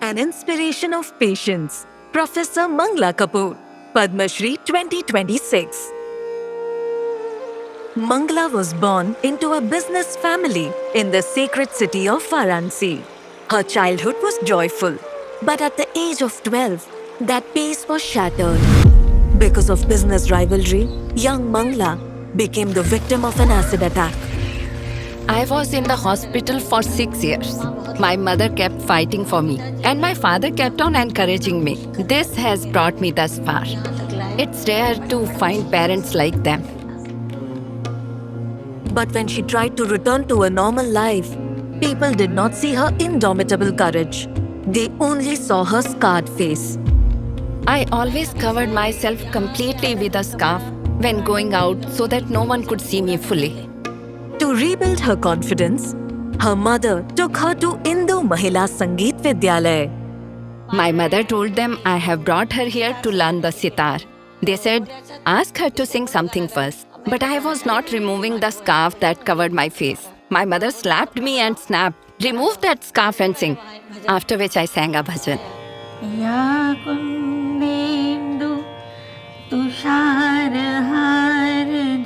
An inspiration of patience, Professor Mangla Kapoor, Padma Shri 2026. Mangla was born into a business family in the sacred city of Varanasi. Her childhood was joyful, but at the age of 12, that pace was shattered. Because of business rivalry, young Mangla became the victim of an acid attack. I was in the hospital for 6 years. My mother kept fighting for me, and my father kept on encouraging me. This has brought me thus far. It's rare to find parents like them. But when she tried to return to a normal life, people did not see her indomitable courage. They only saw her scarred face. I always covered myself completely with a scarf when going out so that no one could see me fully. To rebuild her confidence, her mother took her to Indu Mahila Sangeet Vidyalaya. My mother told them I have brought her here to learn the sitar. They said, ask her to sing something first. But I was not removing the scarf that covered my face. My mother slapped me and snapped, remove that scarf and sing. After which I sang a bhajan. या कुन्देन्दु तुषारहार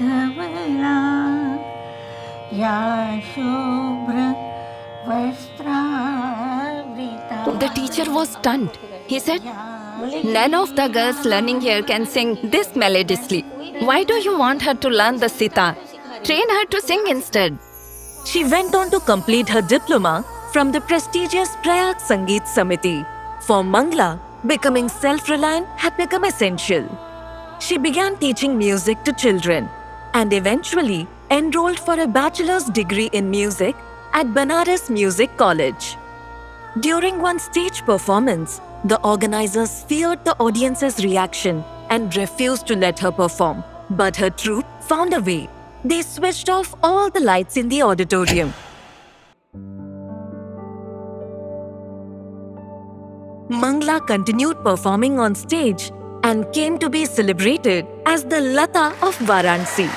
धवला या शुभ्र वस्त्रावृता. The teacher was stunned. He said, none of the girls learning here can sing this melodiously. Why do you want her to learn the sitar? Train her to sing instead. She went on to complete her diploma from the prestigious Prayag Sangeet Samiti. For Mangla, becoming self-reliant had become essential. She began teaching music to children and eventually enrolled for a bachelor's degree in music at Banaras Music College. During one stage performance, the organizers feared the audience's reaction and refused to let her perform. But her troupe found a way. They switched off all the lights in the auditorium. Mangla continued performing on stage and came to be celebrated as the Lata of Varanasi.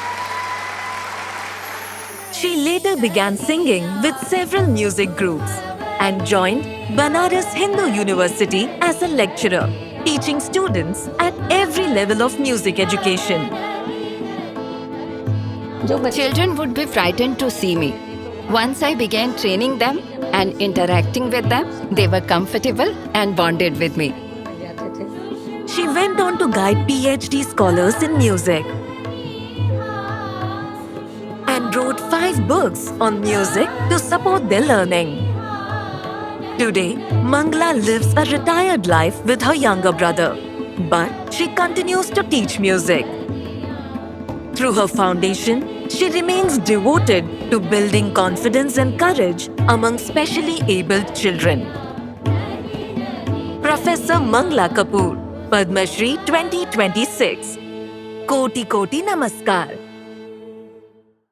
She later began singing with several music groups and joined Banaras Hindu University as a lecturer, teaching students at every level of music education. Children would be frightened to see me. Once I began training them and interacting with them, they were comfortable and bonded with me. She went on to guide PhD scholars in music and wrote 5 books on music to support their learning. Today, Mangla lives a retired life with her younger brother, but she continues to teach music. Through her foundation, she remains devoted to building confidence and courage among specially abled children. Professor Mangla Kapoor, Padma Shri 2026. Koti Koti Namaskar.